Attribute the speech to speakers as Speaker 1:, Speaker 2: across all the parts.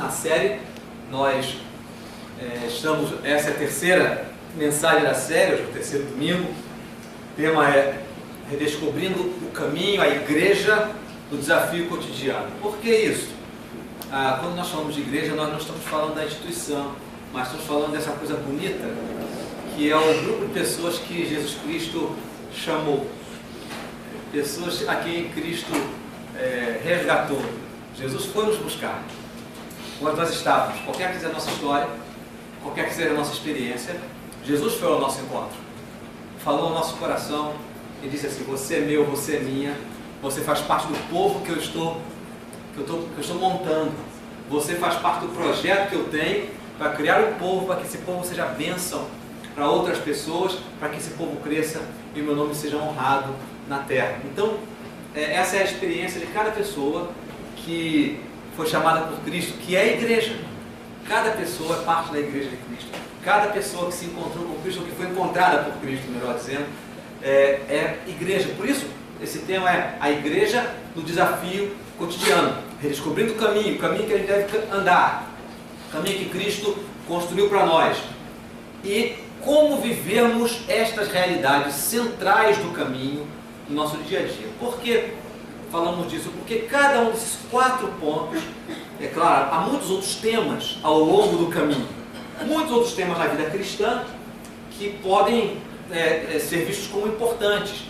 Speaker 1: na série. Nós essa é a terceira mensagem da série, hoje é o terceiro domingo. O tema é Redescobrindo o Caminho, a Igreja no Desafio Cotidiano. Por que isso? Quando nós falamos de igreja, nós não estamos falando da instituição, mas estamos falando dessa coisa bonita, que é o grupo de pessoas que Jesus Cristo chamou. Pessoas a quem Cristo resgatou. Jesus foi nos buscar. Quando nós estávamos, qualquer que seja a nossa história, qualquer que seja a nossa experiência, Jesus foi ao nosso encontro. Falou ao nosso coração e disse assim: você é meu, você é minha, você faz parte do povo que eu estou montando. Você faz parte do projeto que eu tenho para criar um povo, para que esse povo seja bênção para outras pessoas, para que esse povo cresça e o meu nome seja honrado na terra. Então, essa é a experiência de cada pessoa que foi chamada por Cristo, que é a igreja. Cada pessoa é parte da igreja de Cristo. Cada pessoa que se encontrou com Cristo, ou que foi encontrada por Cristo, melhor dizendo, é igreja. Por isso, esse tema é a igreja no desafio cotidiano, redescobrindo o caminho que a gente deve andar, o caminho que Cristo construiu para nós. E como vivermos estas realidades centrais do caminho no nosso dia a dia. Por que falamos disso? Porque cada um desses 4 pontos, é claro, há muitos outros temas ao longo do caminho, muitos outros temas na vida cristã que podem ser vistos como importantes,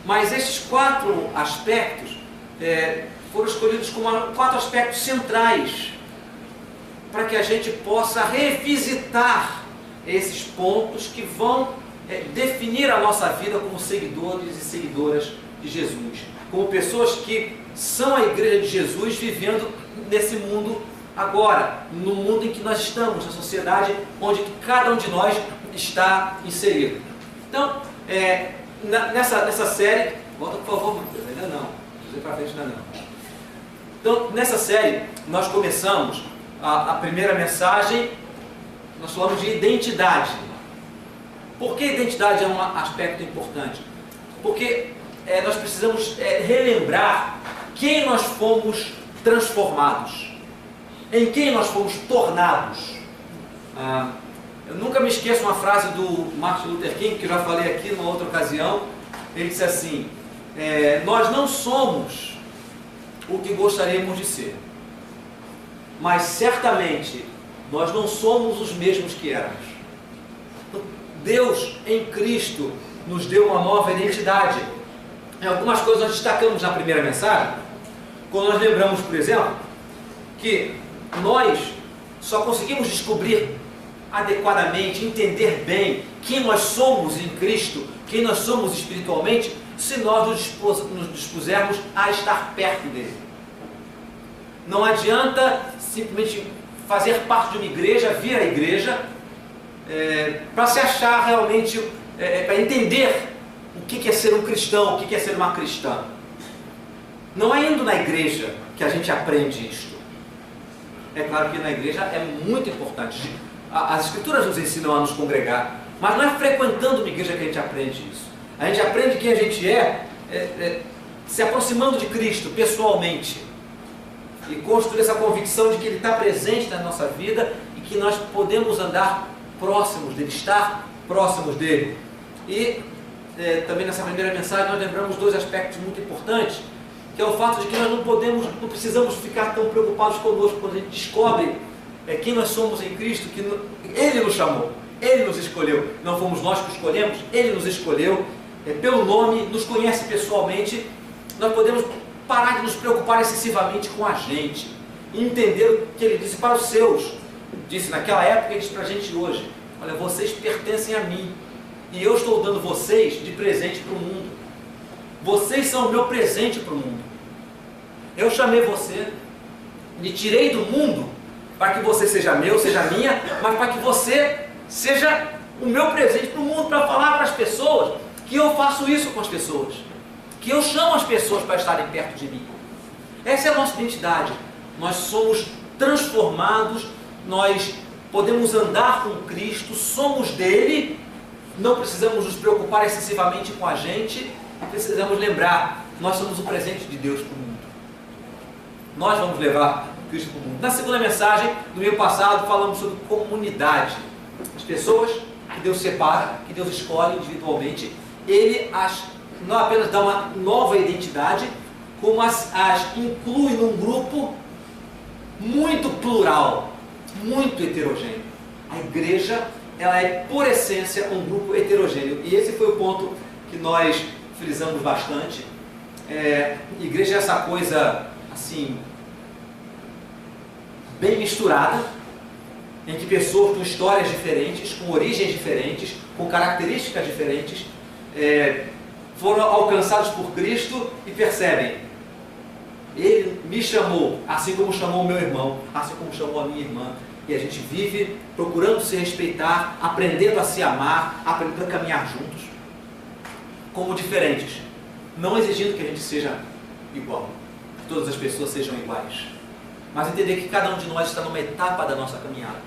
Speaker 1: mas esses 4 aspectos foram escolhidos como 4 aspectos centrais para que a gente possa revisitar esses pontos que vão definir a nossa vida como seguidores e seguidoras de Jesus, como pessoas que são a igreja de Jesus vivendo nesse mundo agora, no mundo em que nós estamos, na sociedade onde cada um de nós está inserido. Então, nessa série, volta por favor, Matheus, ainda não, você para frente ainda não. Então, nessa série, nós começamos a primeira mensagem, nós falamos de identidade. Por que identidade é um aspecto importante? Porque nós precisamos relembrar quem nós fomos transformados, em quem nós fomos tornados. Eu nunca me esqueço uma frase do Martin Luther King, que eu já falei aqui numa outra ocasião. Ele disse assim: nós não somos o que gostaríamos de ser, mas certamente nós não somos os mesmos que éramos. Deus em Cristo nos deu uma nova identidade. Algumas coisas nós destacamos na primeira mensagem, quando nós lembramos, por exemplo, que nós só conseguimos descobrir adequadamente, entender bem quem nós somos em Cristo, quem nós somos espiritualmente, se nós nos dispusermos a estar perto dele. Não adianta simplesmente fazer parte de uma igreja, vir à igreja, para se achar realmente, para entender o que é ser um cristão, o que é ser uma cristã. Não é indo na igreja que a gente aprende isto. É claro que na igreja é muito importante. As escrituras nos ensinam a nos congregar, mas não é frequentando uma igreja que a gente aprende isso. A gente aprende quem a gente se aproximando de Cristo pessoalmente e construir essa convicção de que Ele está presente na nossa vida e que nós podemos andar próximos dele, estar próximos dele. E também nessa primeira mensagem nós lembramos 2 aspectos muito importantes, que é o fato de que nós não precisamos ficar tão preocupados conosco quando a gente descobre quem nós somos em Cristo, que Ele nos chamou, Ele nos escolheu. Não fomos nós que escolhemos, Ele nos escolheu pelo nome, nos conhece pessoalmente. Nós podemos parar de nos preocupar excessivamente com a gente e entender o que Ele disse para os seus. Disse naquela época e diz para a gente hoje: olha, vocês pertencem a mim e eu estou dando vocês de presente para o mundo. Vocês são o meu presente para o mundo. Eu chamei você, me tirei do mundo para que você seja meu, seja minha, mas para que você seja o meu presente para o mundo, para falar para as pessoas que eu faço isso com as pessoas, que eu chamo as pessoas para estarem perto de mim. Essa é a nossa identidade. Nós somos transformados, nós podemos andar com Cristo, somos dele, não precisamos nos preocupar excessivamente com a gente, precisamos lembrar, nós somos o presente de Deus para o mundo. Nós vamos levar Cristo para o mundo. Na segunda mensagem, no mês passado, falamos sobre comunidade. As pessoas que Deus separa, que Deus escolhe individualmente, Ele não apenas dá uma nova identidade, como as inclui num grupo muito plural, muito heterogêneo. A igreja, ela é, por essência, um grupo heterogêneo. E esse foi o ponto que nós frisamos bastante. Igreja é essa coisa, assim, bem misturada, em que pessoas com histórias diferentes, com origens diferentes, com características diferentes, foram alcançados por Cristo e percebem: Ele me chamou, assim como chamou o meu irmão, assim como chamou a minha irmã. E a gente vive procurando se respeitar, aprendendo a se amar, aprendendo a caminhar juntos, como diferentes, não exigindo que a gente seja igual, que todas as pessoas sejam iguais, mas entender que cada um de nós está numa etapa da nossa caminhada,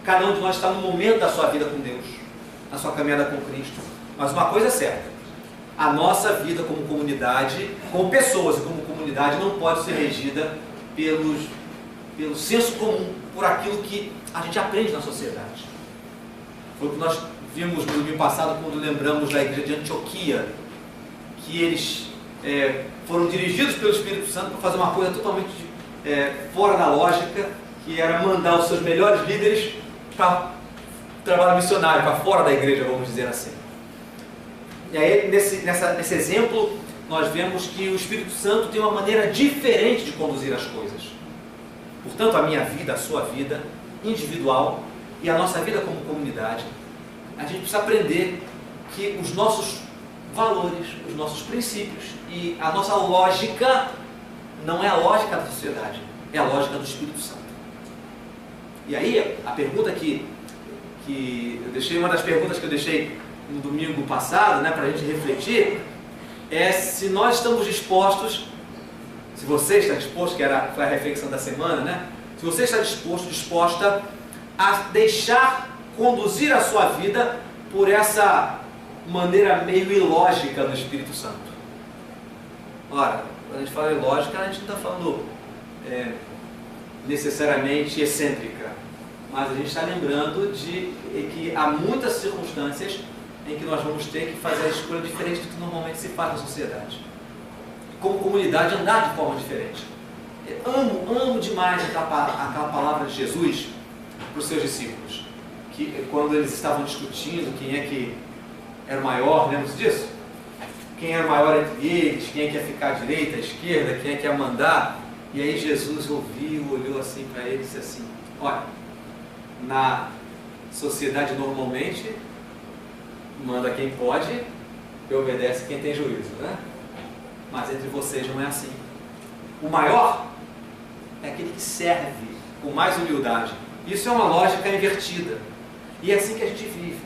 Speaker 1: cada um de nós está num momento da sua vida com Deus, na sua caminhada com Cristo. Mas uma coisa é certa: a nossa vida como comunidade, como pessoas e como comunidade, não pode ser regida pelo senso comum, por aquilo que a gente aprende na sociedade. Foi o que nós vimos no domingo passado, quando lembramos da igreja de Antioquia, que eles foram dirigidos pelo Espírito Santo para fazer uma coisa totalmente fora da lógica, que era mandar os seus melhores líderes para trabalho missionário, para fora da igreja, vamos dizer assim. E aí, nesse exemplo, nós vemos que o Espírito Santo tem uma maneira diferente de conduzir as coisas. Portanto, a minha vida, a sua vida individual e a nossa vida como comunidade, a gente precisa aprender que os nossos valores, os nossos princípios e a nossa lógica não é a lógica da sociedade, é a lógica do Espírito Santo. E aí, a pergunta que eu deixei, uma das perguntas que eu deixei no domingo passado, para a gente refletir, é se nós estamos dispostos, se você está disposto, foi a reflexão da semana, se você está disposta a deixar conduzir a sua vida por essa maneira meio ilógica do Espírito Santo. Ora, quando a gente fala ilógica, a gente não está falando necessariamente excêntrica, mas a gente está lembrando de que há muitas circunstâncias em que nós vamos ter que fazer a escolha diferente do que normalmente se faz na sociedade. Como comunidade, andar de forma diferente. Amo demais aquela palavra de Jesus para os seus discípulos, que quando eles estavam discutindo quem é que era o maior, lembra-se disso? Quem era o maior entre eles, quem é que ia ficar à direita, à esquerda, quem é que ia mandar. E aí Jesus ouviu, olhou assim para ele e disse assim: olha, na sociedade normalmente manda quem pode e obedece quem tem juízo, Mas entre vocês não é assim. O maior é aquele que serve com mais humildade. Isso é uma lógica invertida. E é assim que a gente vive.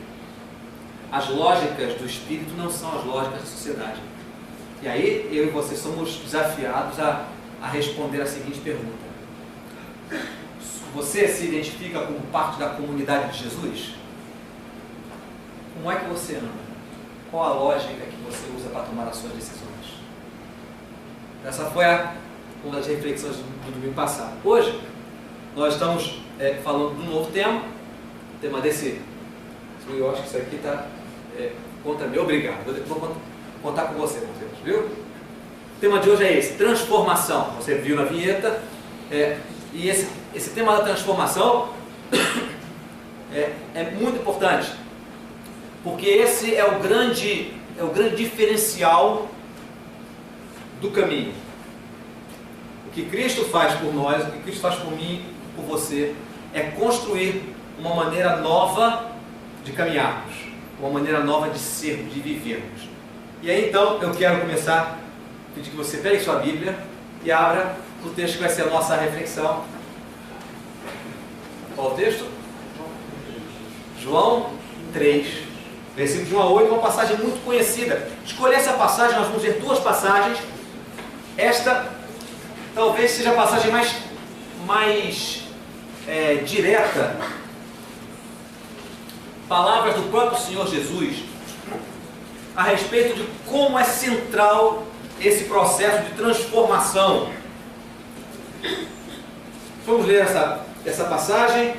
Speaker 1: As lógicas do Espírito não são as lógicas da sociedade. E aí eu e você somos desafiados a responder a seguinte pergunta: você se identifica como parte da comunidade de Jesus? Como é que você anda? Qual a lógica que você usa para tomar as suas decisões? Essa foi uma das reflexões do domingo passado. Hoje, nós estamos falando de um novo tema. O tema desse... Eu acho que isso aqui está contra mim. Obrigado. Vou contar com você, Mateus, viu? O tema de hoje é esse: transformação. Você viu na vinheta. E esse tema da transformação é muito importante, porque esse é o grande diferencial do caminho. O que Cristo faz por nós, o que Cristo faz por mim, por você, é construir uma maneira nova de caminharmos, uma maneira nova de sermos, de vivermos. E aí então eu quero começar a pedir que você pegue sua Bíblia e abra o texto que vai ser a nossa reflexão. Qual o texto? João 3, versículo de 1 a 8, uma passagem muito conhecida. Escolhi essa passagem, nós vamos ver duas passagens. Esta talvez seja a passagem mais direta. Palavras do próprio Senhor Jesus a respeito de como é central esse processo de transformação. Vamos ler essa passagem.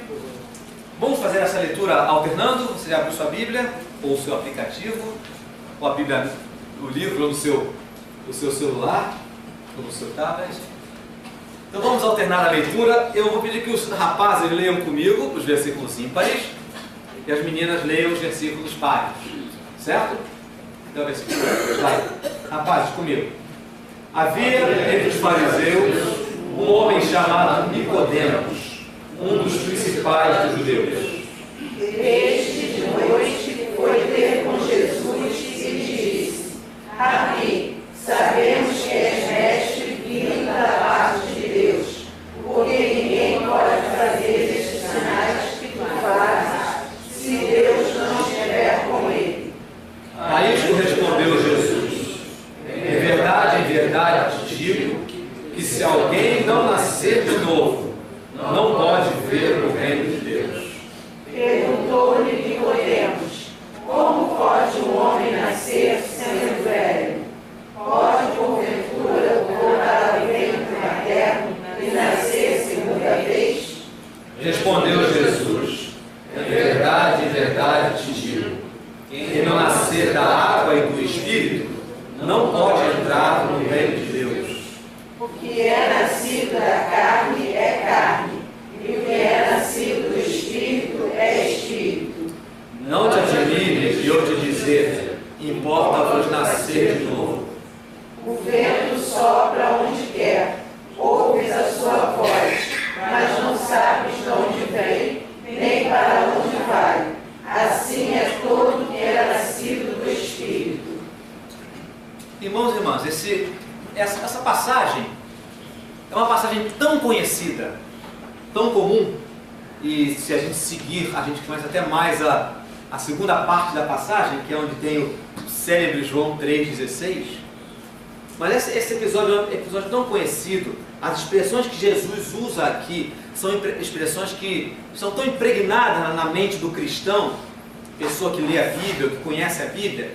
Speaker 1: Vamos fazer essa leitura alternando. Você já abriu sua Bíblia, ou o seu aplicativo, ou a Bíblia, o livro, ou no seu celular, ou no seu tablet. Então vamos alternar a leitura. Eu vou pedir que os rapazes leiam comigo os versículos ímpares e as meninas leiam os versículos pares. Certo? Então, versículo vai. Rapazes, comigo. Havia entre os fariseus um homem chamado Nicodemos, um dos principais dos judeus.
Speaker 2: Este de noite foi ter com Jesus e lhe disse: Rabi, sabemos que és mestre vindo da parte de Deus, porque ninguém pode fazer estes sinais que tu fazes, se Deus não estiver com ele.
Speaker 1: A isto respondeu Jesus: em verdade te digo, que se alguém não nascer de novo, não pode ver o reino de Deus.
Speaker 2: Perguntou-lhe Nicodemos: como pode um homem nascer sendo velho? Pode, porventura, voltar ao ventre materno e nascer segunda vez?
Speaker 1: Respondeu Jesus: em verdade te digo, quem não nascer da água e do Espírito, não pode entrar no reino de Deus.
Speaker 2: O que é nascido da carne é carne, e o que é nascido do Espírito é Espírito.
Speaker 1: Não te admires de eu te dizer, importa-vos nascer de novo.
Speaker 2: O vento sopra onde quer, ouves a sua voz, mas não sabes de onde vem, nem para onde vai. Assim é todo que é nascido do Espírito.
Speaker 1: Irmãos e irmãs, essa passagem é uma passagem tão conhecida, tão comum, e se a gente seguir, a gente conhece até mais a segunda parte da passagem, que é onde tem o célebre João 3,16. Mas esse episódio é um episódio tão conhecido, as expressões que Jesus usa aqui são expressões que são tão impregnadas na mente do cristão, pessoa que lê a Bíblia, que conhece a Bíblia,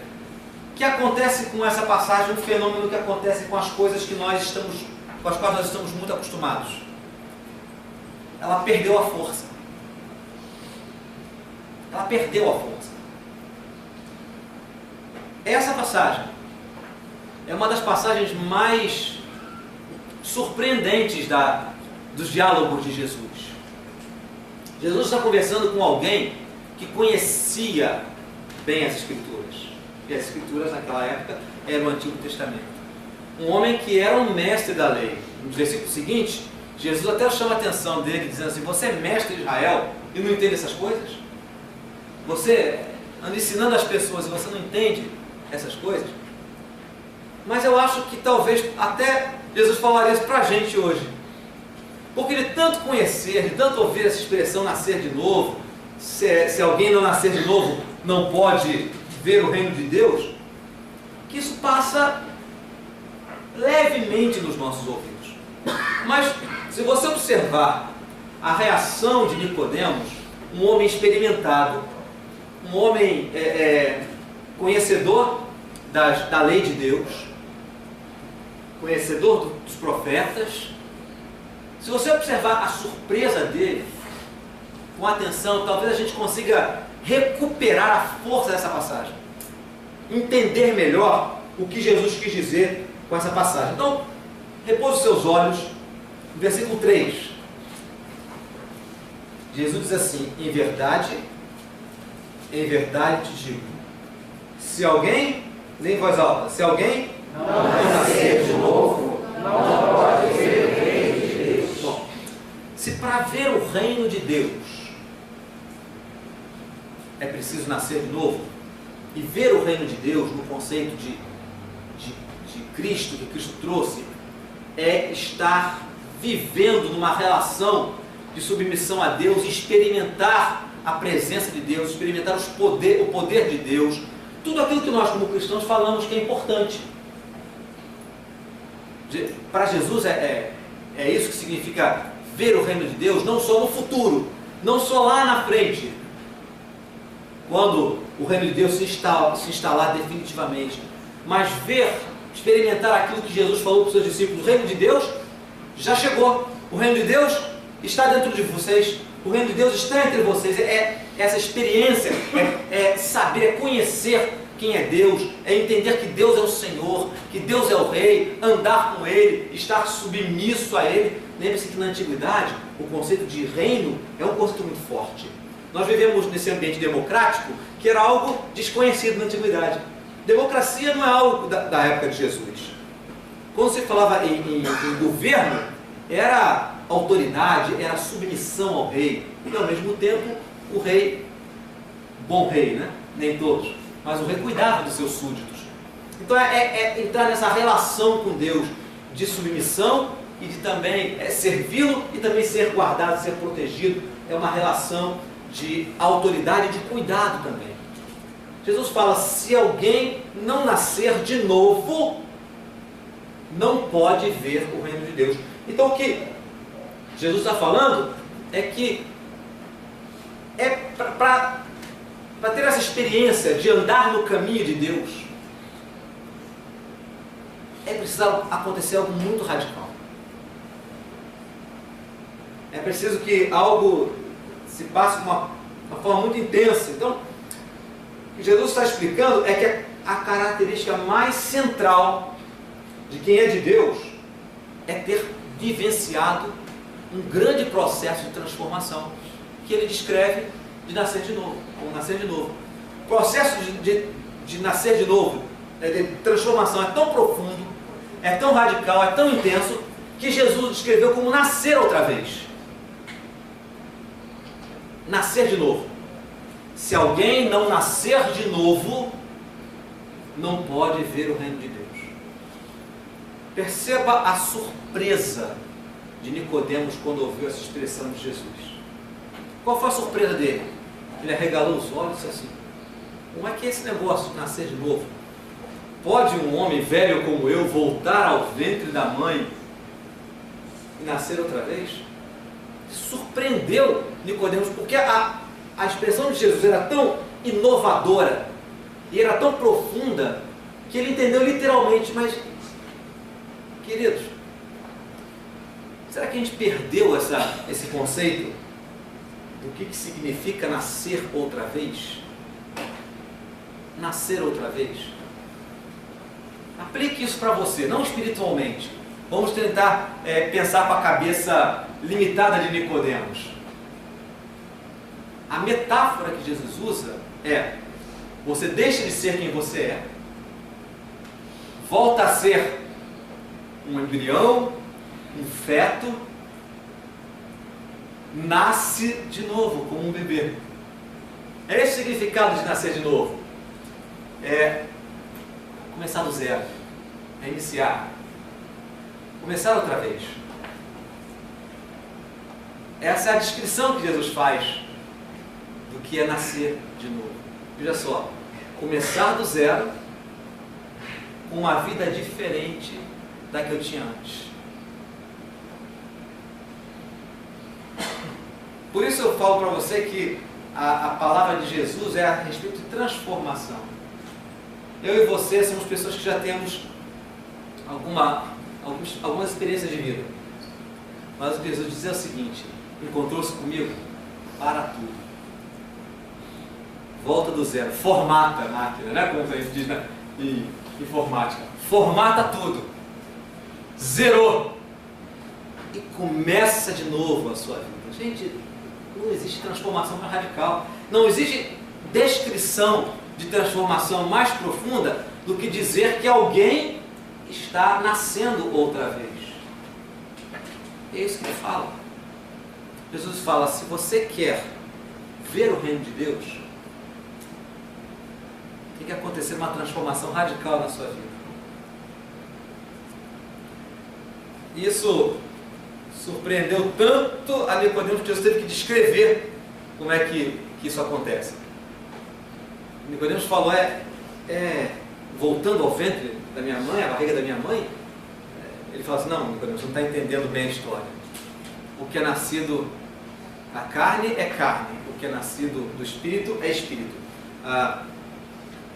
Speaker 1: que acontece com essa passagem um fenômeno que acontece com as coisas com as quais nós estamos muito acostumados. Ela perdeu a força. Ela perdeu a força. Essa passagem é uma das passagens mais surpreendentes dos diálogos de Jesus. Jesus está conversando com alguém que conhecia bem as Escrituras. E as Escrituras naquela época eram o Antigo Testamento. Um homem que era um mestre da lei. No versículo seguinte, Jesus até chama a atenção dele, dizendo assim: você é mestre de Israel e não entende essas coisas? Você anda ensinando as pessoas e você não entende essas coisas? Mas eu acho que talvez até Jesus falaria isso para a gente hoje. Porque de tanto conhecer, de tanto ouvir essa expressão nascer de novo, se alguém não nascer de novo, não pode ver o reino de Deus, que isso passa levemente nos nossos ouvidos. Mas se você observar a reação de Nicodemos, um homem experimentado, um homem conhecedor da lei de Deus, conhecedor dos profetas, se você observar a surpresa dele, com atenção, talvez a gente consiga recuperar a força dessa passagem, entender melhor o que Jesus quis dizer com essa passagem. Então, repouse os seus olhos no versículo 3. Jesus diz assim: em verdade te digo, se alguém, nem em voz alta, se alguém
Speaker 2: não nascer de novo, não pode ver o reino de Deus.
Speaker 1: Bom, se para ver o reino de Deus é preciso nascer de novo, e ver o reino de Deus no conceito de Cristo, que Cristo trouxe, é estar vivendo numa relação de submissão a Deus, experimentar a presença de Deus, experimentar o poder de Deus, tudo aquilo que nós como cristãos falamos que é importante. Para Jesus é isso que significa ver o reino de Deus, não só no futuro, não só lá na frente, quando o reino de Deus se instalar definitivamente, mas experimentar aquilo que Jesus falou para os seus discípulos: o reino de Deus já chegou, o reino de Deus está dentro de vocês, o reino de Deus está entre vocês. É essa experiência, é saber, é conhecer quem é Deus, é entender que Deus é o Senhor, que Deus é o Rei, andar com Ele, estar submisso a Ele. Lembre-se que na antiguidade o conceito de reino é um conceito muito forte. Nós vivemos nesse ambiente democrático que era algo desconhecido na antiguidade. Democracia não é algo da época de Jesus. Quando se falava em governo, era autoridade, era submissão ao rei. E ao mesmo tempo, o rei, bom rei, né? Nem todos, mas o rei cuidava dos seus súditos. Então é entrar nessa relação com Deus de submissão e de também servi-lo e também ser guardado, ser protegido. É uma relação de autoridade e de cuidado também. Jesus fala, se alguém não nascer de novo, não pode ver o reino de Deus. Então o que Jesus está falando é que para ter essa experiência de andar no caminho de Deus, é preciso acontecer algo muito radical. É preciso que algo se passe de uma forma muito intensa. Então, o que Jesus está explicando é que a característica mais central de quem é de Deus é ter vivenciado um grande processo de transformação que ele descreve de nascer de novo, ou nascer de novo. O processo de nascer de novo, de transformação, é tão profundo, é tão radical, é tão intenso, que Jesus descreveu como nascer outra vez. Nascer de novo. Se alguém não nascer de novo, não pode ver o reino de Deus. Perceba a surpresa de Nicodemos quando ouviu essa expressão de Jesus. Qual foi a surpresa dele? Ele arregalou os olhos e disse assim, como é que é esse negócio de nascer de novo? Pode um homem velho como eu voltar ao ventre da mãe e nascer outra vez? Surpreendeu Nicodemos, porque a expressão de Jesus era tão inovadora e era tão profunda que ele entendeu literalmente. Mas, queridos, será que a gente perdeu esse conceito do que significa nascer outra vez? Nascer outra vez. Aplique isso para você, não espiritualmente. Vamos tentar pensar com a cabeça limitada de Nicodemos. A metáfora que Jesus usa é: você deixa de ser quem você é, volta a ser um embrião, um feto, nasce de novo como um bebê. É esse o significado de nascer de novo. É começar do zero, é iniciar, começar outra vez. Essa é a descrição que Jesus faz do que é nascer de novo. Veja só, começar do zero com uma vida diferente da que eu tinha antes. Por isso eu falo para você que a palavra de Jesus é a respeito de transformação. Eu e você somos pessoas que já temos algumas experiências de vida. Mas o que Jesus diz é o seguinte: encontrou-se comigo, para tudo. Volta do zero, formata a máquina, né? Como a gente diz em informática. Formata tudo. Zerou. E começa de novo a sua vida. Gente, não existe transformação mais radical. Não existe descrição de transformação mais profunda do que dizer que alguém está nascendo outra vez. É isso que ele fala. Jesus fala: se você quer ver o reino de Deus, tem que acontecer uma transformação radical na sua vida. Isso surpreendeu tanto a Nicodemos que Jesus teve que descrever como é que isso acontece. Nicodemos falou, voltando ao ventre da minha mãe, a barriga da minha mãe, ele fala assim: não, Nicodemos, você não está entendendo bem a história. O que é nascido da carne é carne, o que é nascido do espírito é espírito.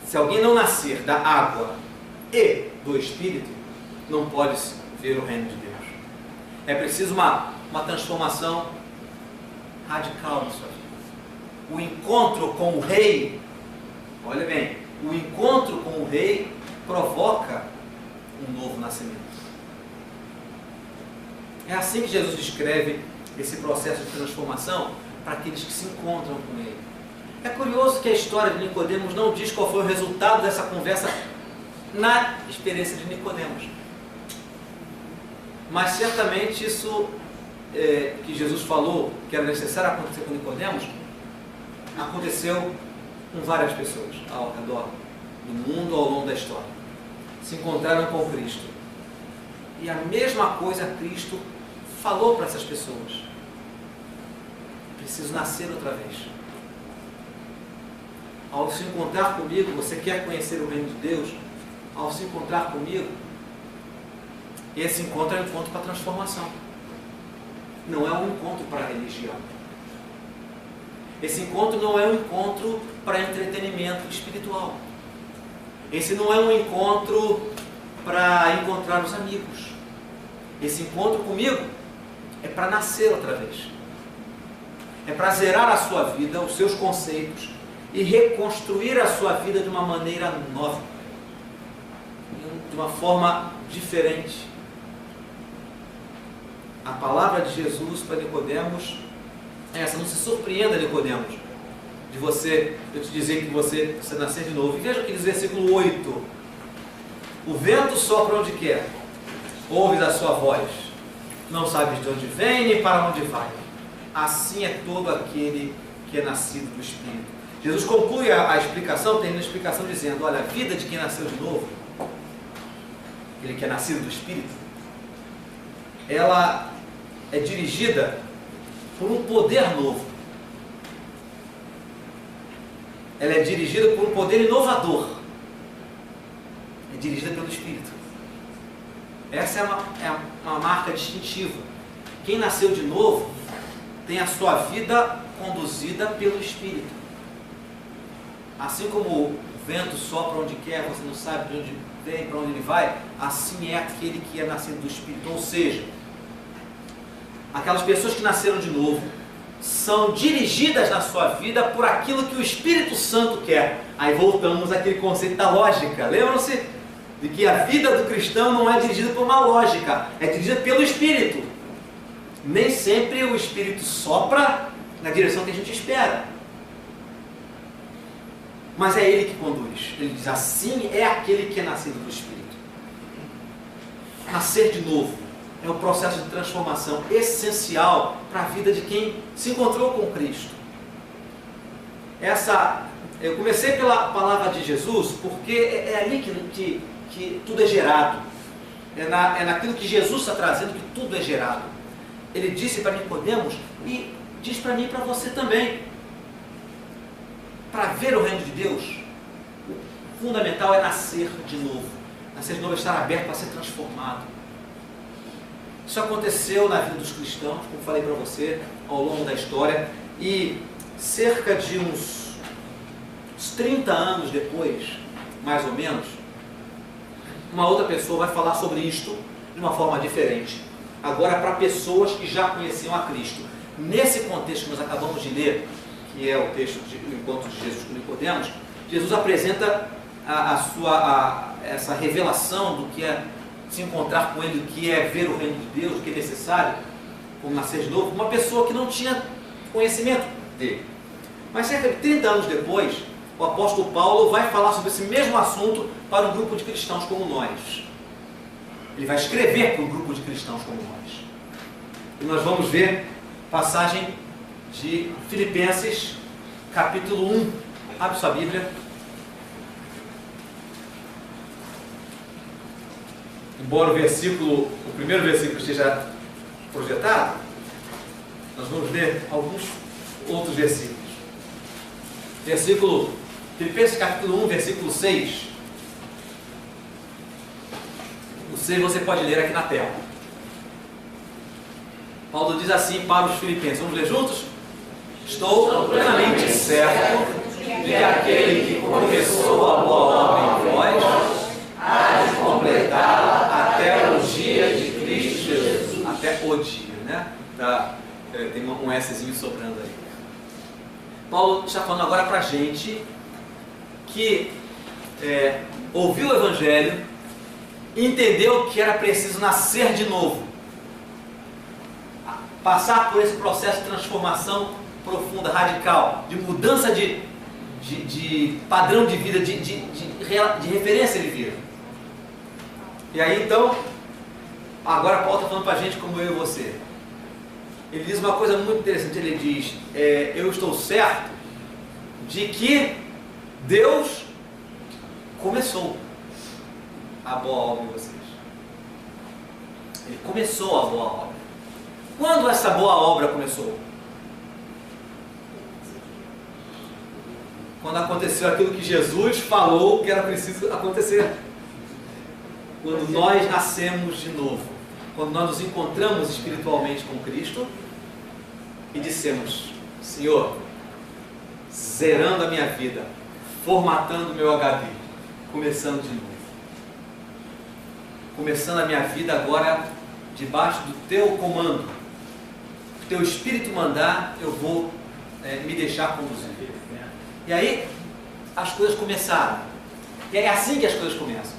Speaker 1: Se alguém não nascer da água e do espírito, não pode ver o reino de Deus. É preciso uma transformação radical na sua vida. O encontro com o rei, olha bem, o encontro com o rei provoca um novo nascimento. É assim que Jesus descreve esse processo de transformação para aqueles que se encontram com ele. É curioso que a história de Nicodemos não diz qual foi o resultado dessa conversa na experiência de Nicodemos. Mas certamente isso que Jesus falou que era necessário acontecer com Nicodemos, aconteceu com várias pessoas ao redor do mundo ao longo da história. Se encontraram com Cristo. E a mesma coisa Cristo falou para essas pessoas. Preciso nascer outra vez. Ao se encontrar comigo, você quer conhecer o reino de Deus? Ao se encontrar comigo, esse encontro é um encontro para transformação. Não é um encontro para religião. Esse encontro não é um encontro para entretenimento espiritual. Esse não é um encontro para encontrar os amigos. Esse encontro comigo é para nascer outra vez. É para zerar a sua vida, os seus conceitos e reconstruir a sua vida de uma maneira nova, de uma forma diferente. A palavra de Jesus para Nicodemos é essa: não se surpreenda, Nicodemos, de eu te dizer que você nascer de novo. E veja o que diz o versículo 8: o vento sopra onde quer, ouves a sua voz, não sabes de onde vem nem para onde vai. Assim é todo aquele que é nascido do Espírito. Jesus conclui a explicação, termina a explicação dizendo: olha, a vida de quem nasceu de novo, aquele que é nascido do Espírito, ela é dirigida por um poder novo. Ela é dirigida por um poder inovador. É dirigida pelo Espírito. Essa é uma marca distintiva. Quem nasceu de novo tem a sua vida conduzida pelo Espírito. Assim como o vento sopra onde quer, você não sabe de onde vem, para onde ele vai, assim é aquele que é nascido do Espírito. Ou seja, aquelas pessoas que nasceram de novo são dirigidas na sua vida por aquilo que o Espírito Santo quer. Aí voltamos àquele conceito da lógica. Lembram-se de que a vida do cristão não é dirigida por uma lógica, é dirigida pelo Espírito. Nem sempre o Espírito sopra na direção que a gente espera, mas é Ele que conduz. Ele diz: assim é aquele que é nascido do Espírito. Nascer de novo é um processo de transformação essencial para a vida de quem se encontrou com Cristo. Eu comecei pela palavra de Jesus, porque é ali que tudo é gerado. É naquilo que Jesus está trazendo que tudo é gerado. Ele disse para Nicodemos e diz para mim e para você também. Para ver o reino de Deus, o fundamental é nascer de novo. Nascer de novo é estar aberto para ser transformado. Isso aconteceu na vida dos cristãos, como falei para você, ao longo da história. E cerca de uns 30 anos depois, mais ou menos, uma outra pessoa vai falar sobre isto de uma forma diferente. Agora para pessoas que já conheciam a Cristo. Nesse contexto que nós acabamos de ler, que é o texto do encontro de Jesus com Nicodemos, Jesus apresenta essa revelação do que é se encontrar com Ele, do que é ver o reino de Deus, do que é necessário, como nascer de novo, uma pessoa que não tinha conhecimento dele. Mas cerca de 30 anos depois, o apóstolo Paulo vai falar sobre esse mesmo assunto para um grupo de cristãos como nós. Ele vai escrever para um grupo de cristãos como nós. E nós vamos ver passagem de Filipenses, capítulo 1. Abre sua Bíblia. Embora o primeiro versículo esteja projetado, nós vamos ler alguns outros versículos. Filipenses capítulo 1, versículo 6. O 6 você pode ler aqui na tela. Paulo diz assim para os filipenses. Vamos ler juntos? Estou plenamente certo de que aquele que começou a boa obra em vós há de completá-la até o dia de Cristo Jesus. Até o dia, né? tem um Szinho sobrando aí. Paulo está falando agora para a gente que ouviu o Evangelho, entendeu que era preciso nascer de novo, passar por esse processo de transformação profunda, radical, de mudança de padrão de vida, de referência de vida. E aí então, agora Paulo está falando para a gente como eu e você. Ele diz uma coisa muito interessante, ele diz, eu estou certo de que Deus começou a boa obra em vocês. Ele começou a boa obra. Quando essa boa obra começou? Quando aconteceu aquilo que Jesus falou que era preciso acontecer. Quando nós nascemos de novo. Quando nós nos encontramos espiritualmente com Cristo e dissemos, Senhor, zerando a minha vida, formatando o meu HD, começando de novo. Começando a minha vida agora debaixo do teu comando. O teu Espírito mandar, eu vou me deixar conduzir. E aí, as coisas começaram. E é assim que as coisas começam.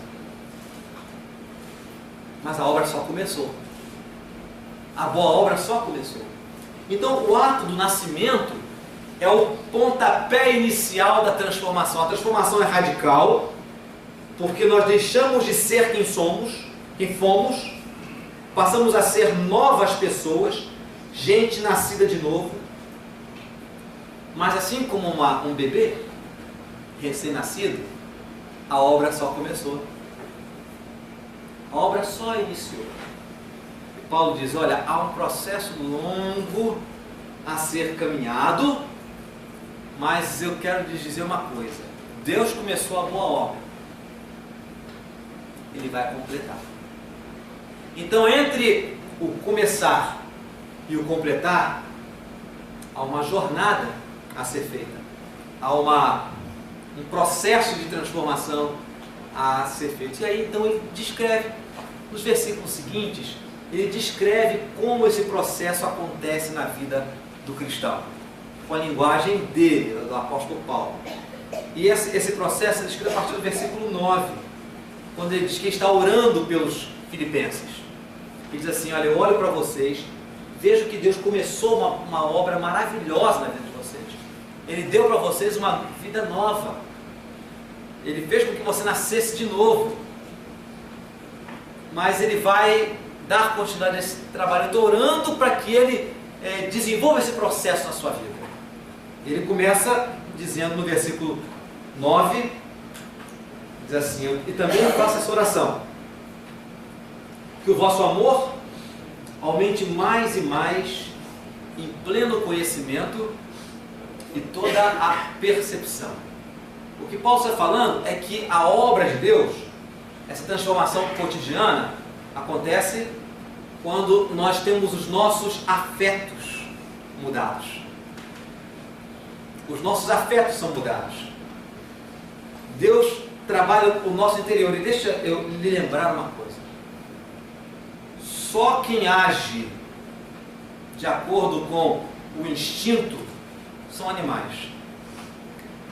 Speaker 1: Mas a obra só começou. A boa obra só começou. Então, o ato do nascimento é o pontapé inicial da transformação. A transformação é radical, porque nós deixamos de ser quem fomos, passamos a ser novas pessoas, gente nascida de novo. Mas assim como um bebê recém-nascido, a obra só começou. A obra só iniciou. E Paulo diz, olha, há um processo longo a ser caminhado, mas eu quero lhes dizer uma coisa. Deus começou a boa obra. Ele vai completar. Então, entre o começar e o completar, há uma jornada a ser feita. Há um processo de transformação a ser feito. E aí, então, ele descreve, nos versículos seguintes, ele descreve como esse processo acontece na vida do cristão, com a linguagem dele, do apóstolo Paulo. E esse processo é descrito a partir do versículo 9, quando ele diz que está orando pelos filipenses. Ele diz assim, olha, eu olho para vocês, vejo que Deus começou uma obra maravilhosa na vida de vocês. Ele deu para vocês uma vida nova. Ele fez com que você nascesse de novo. Mas Ele vai dar continuidade a esse trabalho. Eu estou orando para que Ele desenvolva esse processo na sua vida. Ele começa dizendo no versículo 9, diz assim, e também eu faço essa oração, que o vosso amor aumente mais e mais em pleno conhecimento e toda a percepção. O que Paulo está falando é que a obra de Deus, essa transformação cotidiana, acontece quando nós temos os nossos afetos mudados. Os nossos afetos são mudados. Deus trabalha o nosso interior. E deixa eu lhe lembrar uma coisa. Só quem age de acordo com o instinto são animais.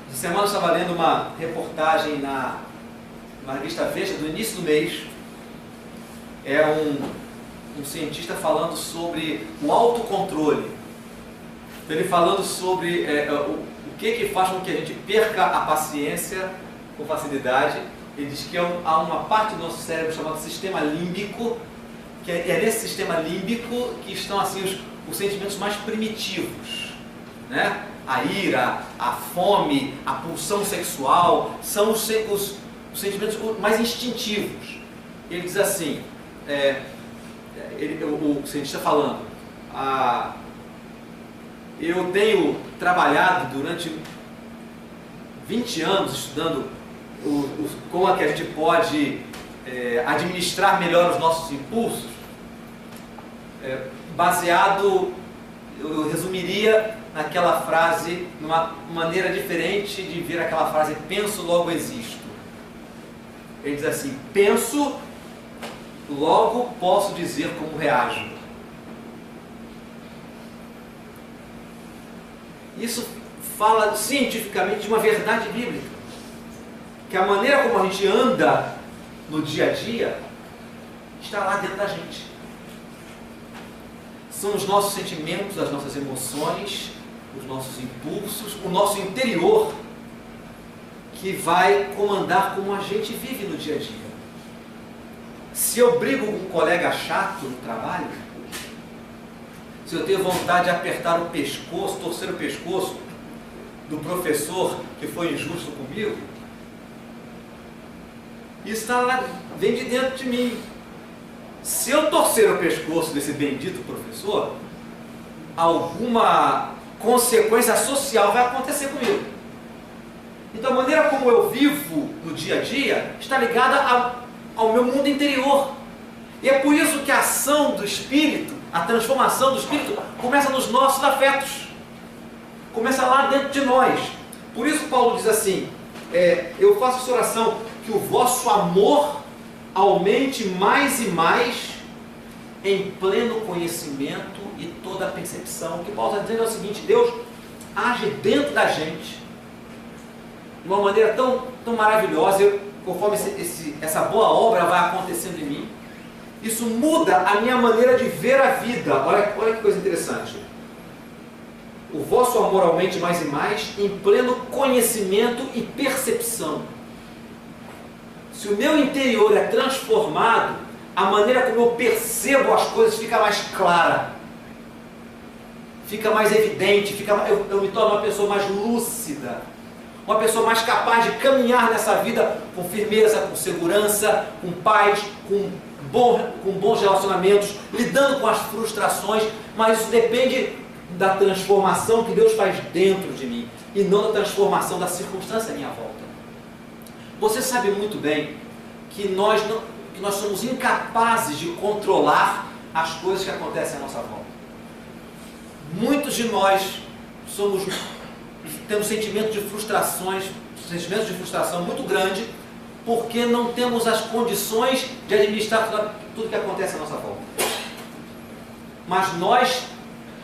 Speaker 1: Essa semana eu estava lendo uma reportagem na revista Veja, do início do mês. É um cientista falando sobre o autocontrole. Ele falando sobre o que faz com que a gente perca a paciência com facilidade. Ele diz que há uma parte do nosso cérebro chamada sistema límbico, que é nesse sistema límbico que estão assim os sentimentos mais primitivos, né? A ira, a fome, a pulsão sexual, são os sentimentos mais instintivos. Ele diz assim, o cientista falando, eu tenho trabalhado durante 20 anos estudando como é que a gente pode administrar melhor os nossos impulsos, baseado, eu resumiria naquela frase, numa maneira diferente de ver aquela frase, penso, logo existo. Ele diz assim, penso, logo posso dizer como reajo. Isso fala cientificamente de uma verdade bíblica, que a maneira como a gente anda no dia a dia está lá dentro da gente. São os nossos sentimentos, as nossas emoções, os nossos impulsos, o nosso interior que vai comandar como a gente vive no dia a dia. Se eu brigo com um colega chato no trabalho, se eu tenho vontade de apertar o pescoço, torcer o pescoço do professor que foi injusto comigo, isso está lá, vem de dentro de mim. Se eu torcer o pescoço desse bendito professor, alguma consequência social vai acontecer comigo. Então a maneira como eu vivo no dia a dia está ligada ao meu mundo interior. E é por isso que a ação do Espírito, a transformação do Espírito, começa nos nossos afetos. Começa lá dentro de nós. Por isso Paulo diz assim, eu faço essa oração, que o vosso amor aumente mais e mais em pleno conhecimento e toda a percepção. O que Paulo está dizendo é o seguinte: Deus age dentro da gente de uma maneira tão maravilhosa, conforme essa boa obra vai acontecendo em mim. Isso muda a minha maneira de ver a vida. Olha que coisa interessante. O vosso amor aumente mais e mais em pleno conhecimento e percepção. Se o meu interior é transformado, a maneira como eu percebo as coisas fica mais clara, fica mais evidente, eu me torno uma pessoa mais lúcida, uma pessoa mais capaz de caminhar nessa vida com firmeza, com segurança, com paz, com bons relacionamentos, lidando com as frustrações, mas isso depende da transformação que Deus faz dentro de mim e não da transformação da circunstância à minha volta. Você sabe muito bem que nós somos incapazes de controlar as coisas que acontecem à nossa volta. Muitos de nós temos sentimentos de frustração muito grande, porque não temos as condições de administrar tudo que acontece à nossa volta. Mas nós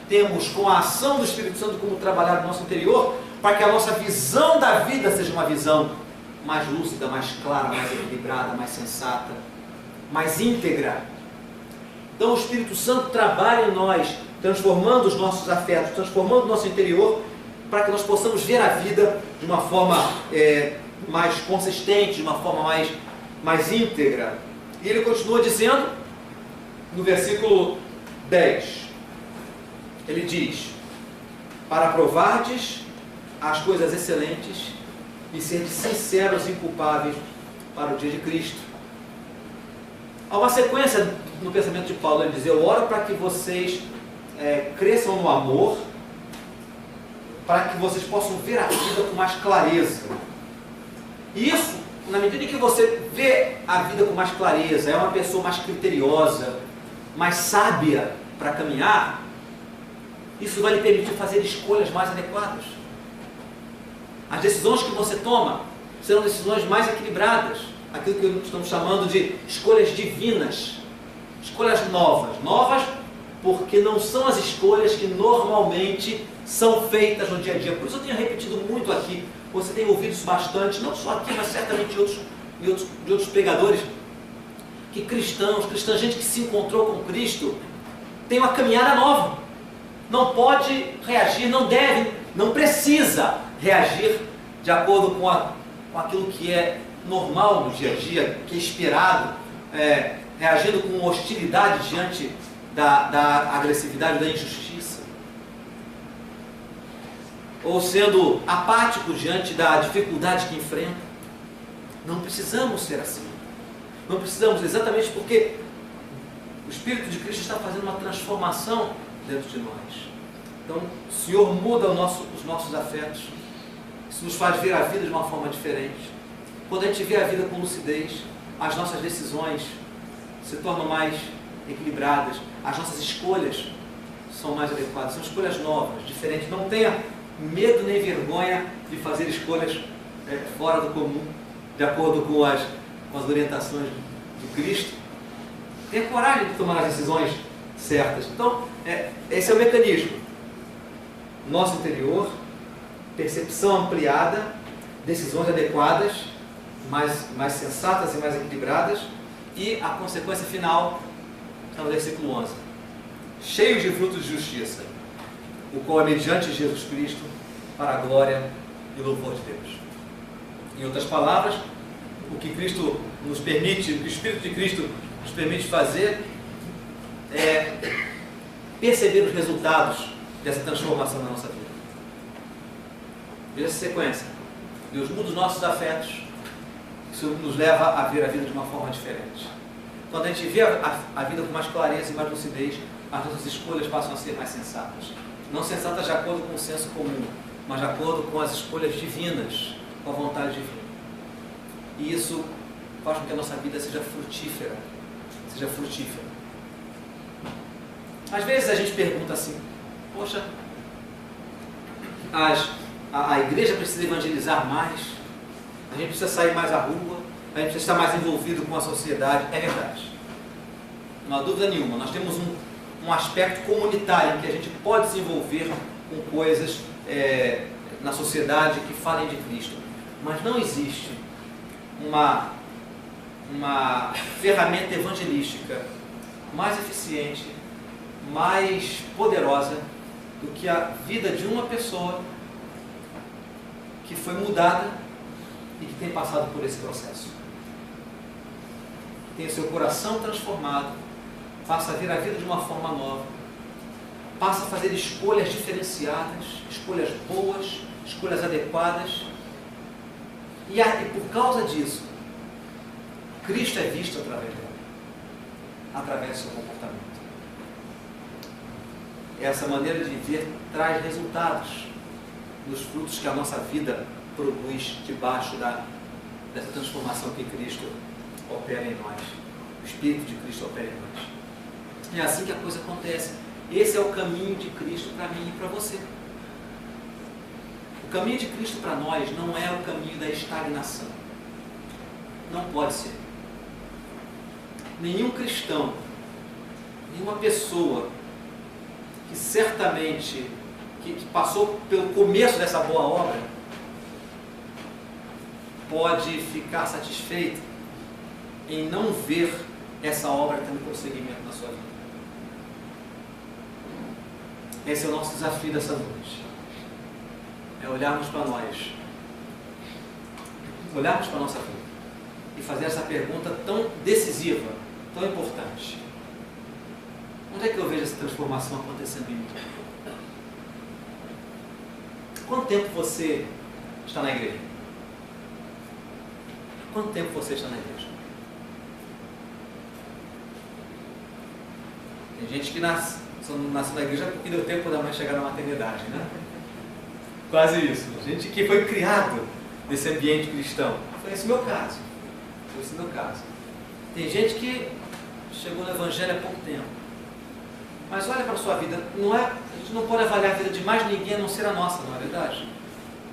Speaker 1: temos, com a ação do Espírito Santo, como trabalhar no nosso interior, para que a nossa visão da vida seja uma visão mais lúcida, mais clara, mais equilibrada, mais sensata, mais íntegra. Então o Espírito Santo trabalha em nós, transformando os nossos afetos, transformando o nosso interior, para que nós possamos ver a vida de uma forma mais consistente, de uma forma mais íntegra. E ele continua dizendo, no versículo 10, ele diz: para provardes as coisas excelentes e serem sinceros e inculpáveis para o dia de Cristo. Há uma sequência no pensamento de Paulo, ele diz: eu oro para que vocês cresçam no amor, para que vocês possam ver a vida com mais clareza. E isso, na medida em que você vê a vida com mais clareza, é uma pessoa mais criteriosa, mais sábia para caminhar, isso vai lhe permitir fazer escolhas mais adequadas. As decisões que você toma serão decisões mais equilibradas, aquilo que estamos chamando de escolhas divinas, escolhas novas. Novas porque não são as escolhas que normalmente são feitas no dia a dia. Por isso eu tenho repetido muito aqui, você tem ouvido isso bastante, não só aqui, mas certamente de outros pregadores, que cristãos, gente que se encontrou com Cristo, tem uma caminhada nova. Não pode reagir, não deve, não precisa reagir de acordo com aquilo que é normal no dia a dia, que é esperado, reagindo com hostilidade diante da agressividade, da injustiça, ou sendo apático diante da dificuldade que enfrenta. Não precisamos ser assim. Não precisamos, exatamente porque o Espírito de Cristo está fazendo uma transformação dentro de nós. Então, o Senhor muda os nossos afetos. Isso nos faz ver a vida de uma forma diferente. Quando a gente vê a vida com lucidez, as nossas decisões se tornam mais equilibradas, as nossas escolhas são mais adequadas, são escolhas novas, diferentes. Não tenha medo nem vergonha de fazer escolhas fora do comum, de acordo com as orientações de Cristo. Tenha coragem de tomar as decisões certas. Então, esse é o mecanismo. Nosso interior, percepção ampliada, decisões adequadas, mais sensatas e mais equilibradas, e a consequência final está no versículo 11. Cheios de frutos de justiça, o qual é mediante Jesus Cristo, para a glória e louvor de Deus. Em outras palavras, o que Cristo nos permite, o que o Espírito de Cristo nos permite fazer é perceber os resultados dessa transformação na nossa vida. Veja essa sequência. Deus muda os nossos afetos. Isso nos leva a ver a vida de uma forma diferente. Quando a gente vê a vida com mais clareza e mais lucidez, as nossas escolhas passam a ser mais sensatas. Não sensatas de acordo com o senso comum, mas de acordo com as escolhas divinas, com a vontade divina. E isso faz com que a nossa vida seja frutífera. Seja frutífera. Às vezes a gente pergunta assim, poxa, a igreja precisa evangelizar mais, a gente precisa sair mais à rua, a gente precisa estar mais envolvido com a sociedade. É verdade. Não há dúvida nenhuma. Nós temos um aspecto comunitário em que a gente pode se envolver com coisas na sociedade que falem de Cristo. Mas não existe uma ferramenta evangelística mais eficiente, mais poderosa do que a vida de uma pessoa que foi mudada e que tem passado por esse processo. Tem o seu coração transformado, passa a ver a vida de uma forma nova, passa a fazer escolhas diferenciadas, escolhas boas, escolhas adequadas, e por causa disso, Cristo é visto através dela, através do seu comportamento. Essa maneira de viver traz resultados nos frutos que a nossa vida produz debaixo dessa transformação que Cristo opera em nós. O Espírito de Cristo opera em nós. É assim que a coisa acontece. Esse é o caminho de Cristo para mim e para você. O caminho de Cristo para nós não é o caminho da estagnação. Não pode ser. Nenhum cristão, nenhuma pessoa que certamente que passou pelo começo dessa boa obra pode ficar satisfeito em não ver essa obra tendo prosseguimento na sua vida. Esse é o nosso desafio dessa noite. É olharmos para nós, olharmos para a nossa vida e fazer essa pergunta tão decisiva, tão importante. Onde é que eu vejo essa transformação acontecendo em mim? Quanto tempo você está na igreja? Quanto tempo você está na igreja? Tem gente que nasceu na igreja porque deu tempo da mãe chegar na maternidade, né? Quase isso. Gente que foi criado nesse ambiente cristão. Foi esse o meu caso. Foi esse o meu caso. Tem gente que chegou no evangelho há pouco tempo. Mas olha para a sua vida. A gente não pode avaliar a vida de mais ninguém a não ser a nossa, não é verdade?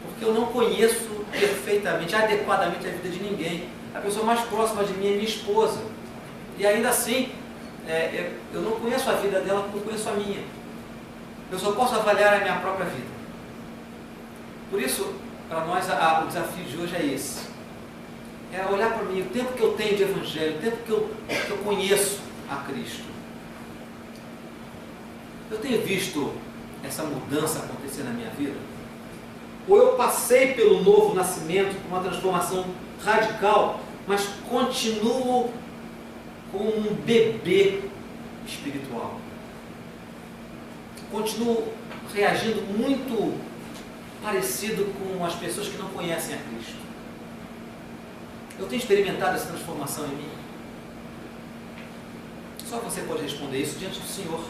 Speaker 1: Porque eu não conheço perfeitamente, adequadamente a vida de ninguém. A pessoa mais próxima de mim é minha esposa. E ainda assim, eu não conheço a vida dela como eu conheço a minha. Eu só posso avaliar a minha própria vida. Por isso, para nós, o desafio de hoje é esse. É olhar para mim, o tempo que eu tenho de evangelho, o tempo que eu conheço a Cristo. Eu tenho visto essa mudança acontecer na minha vida? Ou eu passei pelo novo nascimento, por uma transformação radical, mas continuo como um bebê espiritual? Continuo reagindo muito parecido com as pessoas que não conhecem a Cristo? Eu tenho experimentado essa transformação em mim? Só você pode responder isso diante do Senhor,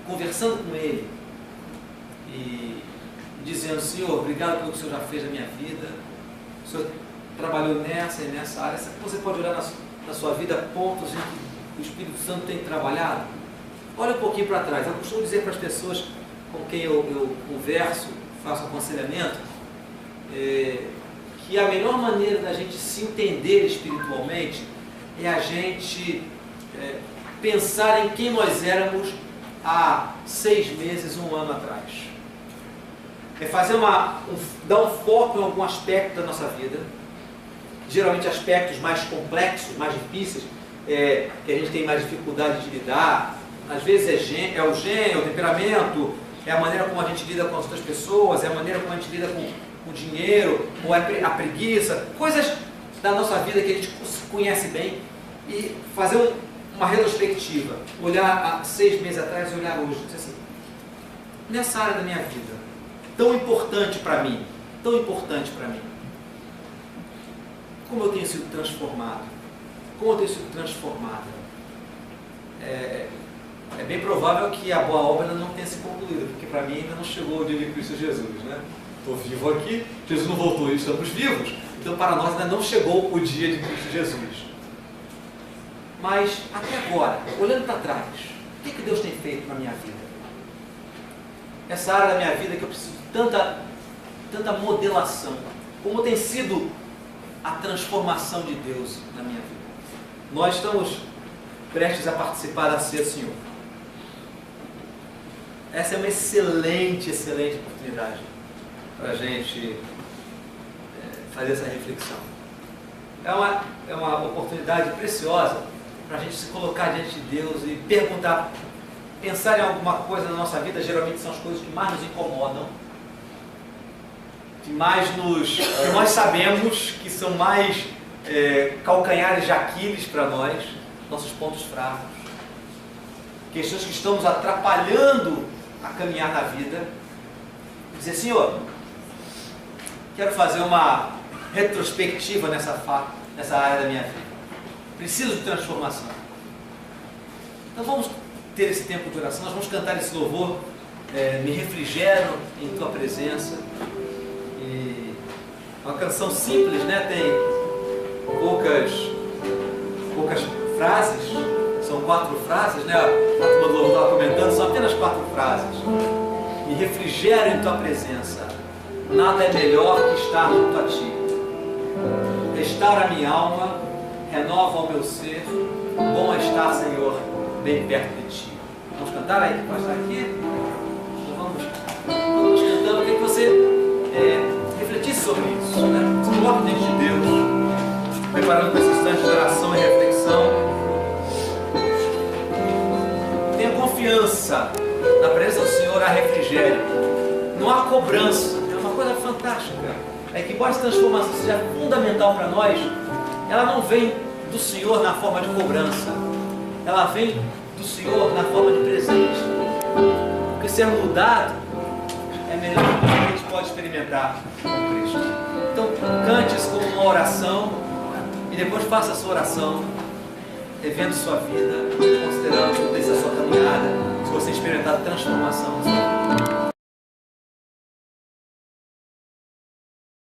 Speaker 1: conversando com Ele e dizendo: Senhor, obrigado pelo que o Senhor já fez na minha vida, o Senhor trabalhou nessa e nessa área. Você pode olhar na sua vida pontos em que o Espírito Santo tem trabalhado? Olha um pouquinho para trás. Eu costumo dizer para as pessoas com quem eu converso, faço aconselhamento, que a melhor maneira da gente se entender espiritualmente é a gente pensar em quem nós éramos há 6 meses, 1 ano atrás. é fazer dar um foco em algum aspecto da nossa vida, geralmente aspectos mais complexos, mais difíceis, que a gente tem mais dificuldade de lidar. Às vezes é o gênio, é o temperamento, é a maneira como a gente lida com as outras pessoas, é a maneira como a gente lida com o dinheiro, ou a preguiça, coisas da nossa vida que a gente conhece bem, e fazer uma retrospectiva, olhar há 6 meses atrás e olhar hoje, dizer assim, nessa área da minha vida, tão importante para mim, como eu tenho sido transformado, como eu tenho sido transformada. É bem provável que a boa obra ainda não tenha se concluído, porque para mim ainda não chegou o dia de Cristo Jesus, né? Estou vivo aqui, Jesus não voltou e estamos vivos, então para nós ainda não chegou o dia de Cristo Jesus. Mas até agora, olhando para trás, o que Deus tem feito na minha vida? Essa área da minha vida que eu preciso de tanta modelação, como tem sido a transformação de Deus na minha vida? Nós estamos prestes a participar da Ceia do Senhor. Essa é uma excelente oportunidade para a gente fazer essa reflexão. É uma oportunidade preciosa para a gente se colocar diante de Deus e perguntar, pensar em alguma coisa na nossa vida. Geralmente são as coisas que mais nos incomodam, que nós sabemos que são mais calcanhares de Aquiles para nós, nossos pontos fracos, questões que estão nos atrapalhando a caminhar na vida. Dizer, Senhor, quero fazer uma retrospectiva nessa área da minha vida. Preciso de transformação. Então vamos ter esse tempo de oração, nós vamos cantar esse louvor, Me Refrigero em Tua Presença. E uma canção simples, né? Tem poucas frases, são 4 frases, né? A turma do louvor estava comentando, são apenas 4 frases. Me refrigero em Tua presença, nada é melhor que estar junto a Ti. Restaura a minha alma, renova o meu ser, bom é estar, Senhor, bem perto de Ti. Vamos cantar aí, pode estar aqui? Então vamos cantando. Eu queria que você refletisse sobre isso, né? Se coloque diante de Deus, preparando para esse instante de oração e reflexão. Tenha confiança na presença do Senhor, há refrigério, não há cobrança. É uma coisa fantástica, é que embora essa transformação seja fundamental para nós, ela não vem do Senhor na forma de cobrança, ela vem do Senhor na forma de presente, porque ser mudado é melhor do que a gente pode experimentar com Cristo. Então cante isso como uma oração e depois faça a sua oração, revendo sua vida, considerando o que tem sido a sua caminhada, se você experimentar transformação na sua vida.